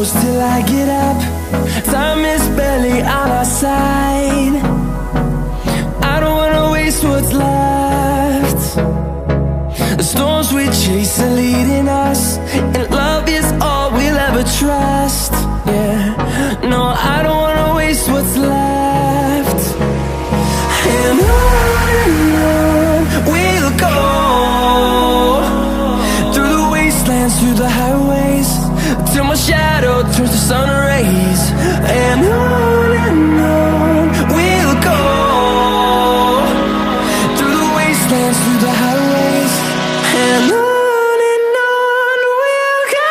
close till I get up. Time is barely on our side. I don't wanna waste what's left. The storms we chase are leading us, and love is all we'll ever trust. Yeah, no, I don't wanna waste what's left. And on we'll go, through the wastelands, through the highways, till my shadow turns to sun rays. And on we'll go, through the wastelands, through the highways, and on we'll go.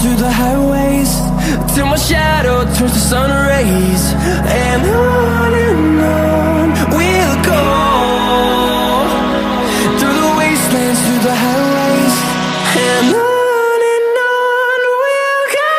Through the highways, till my shadow turns to sun rays. And on we'll go, through the wastelands, through the highways, and on we'll go.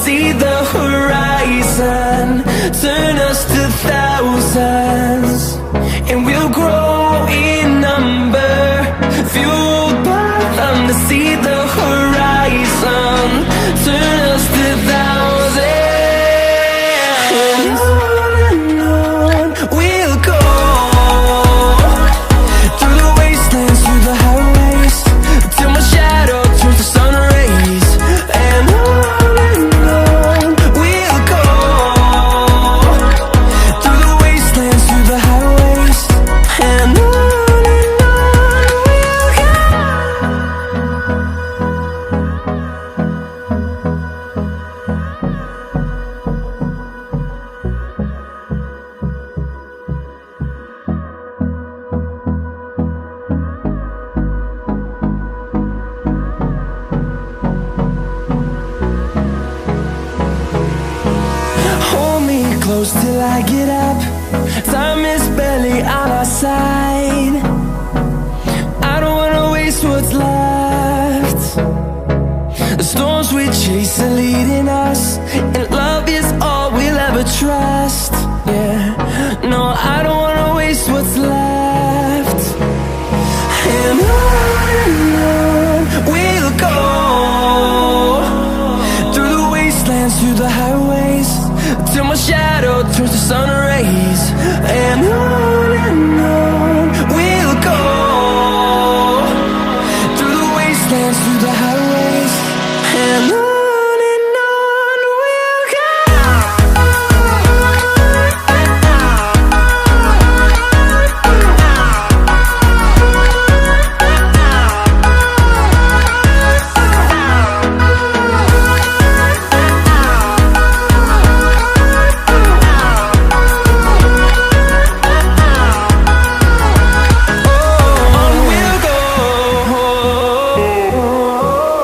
See the horizon, turn us to thousands, and we'll grow in number, fueled by them. To see the horizon, turn us to thousands, and on we'll go, through the wastelands, through the highways, till my shadow turns to sun rays. And close till I get up. Time is barely on our side. I don't wanna waste what's left. The storms we chase are leading us, and love is all we'll ever trust. Yeah, no, I don't wanna waste what's left. And on we'll go, through the wastelands, through the highways, till my shadow turns to sun rays. And on we'll go, through the wastelands, through the highways, and on. Oh,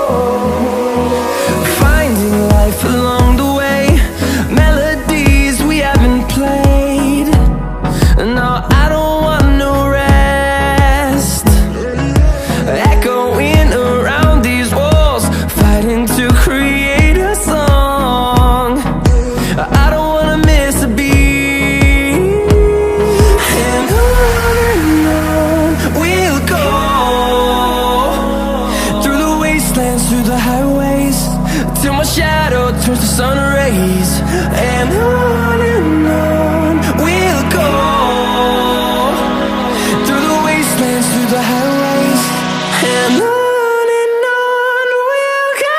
wastelands, through the highways, till my shadow turns to sun rays. And on we'll go, through the wastelands, through the highways, and on we'll go.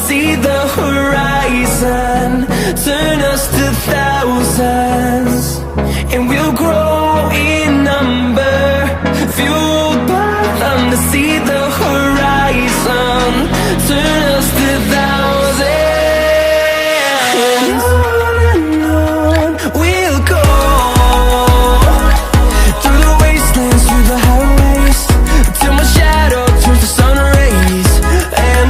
See the horizon, turn us to thousands, and we'll grow in number, fueled by them. To see the horizon, turn us to thousands, and on we'll go, through the wastelands, through the highways, till my shadow turns to sun rays. And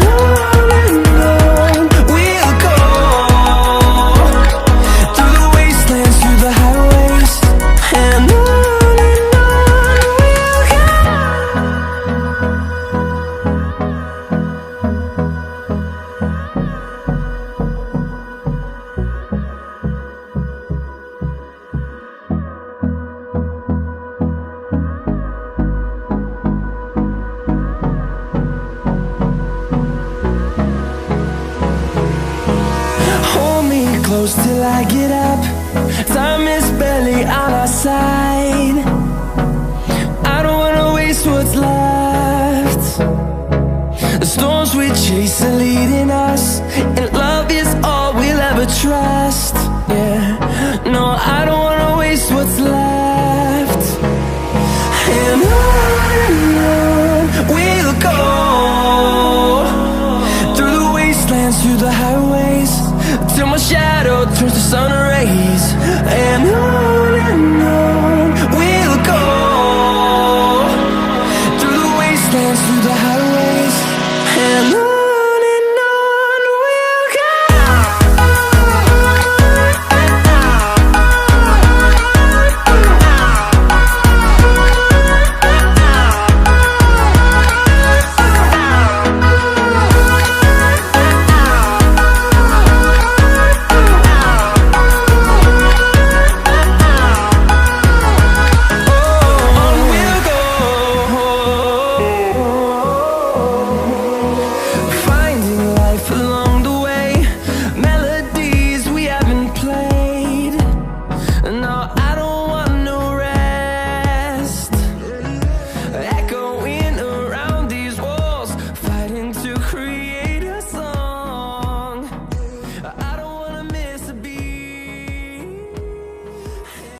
close till I get up, time is barely on our side. I don't wanna waste what's left. The storms we chase are leading us, and love is all we'll ever trust. Yeah, no, I don't wanna waste what's left. And on we'll go, through the wastelands, through the highways, till my shadow turns to sun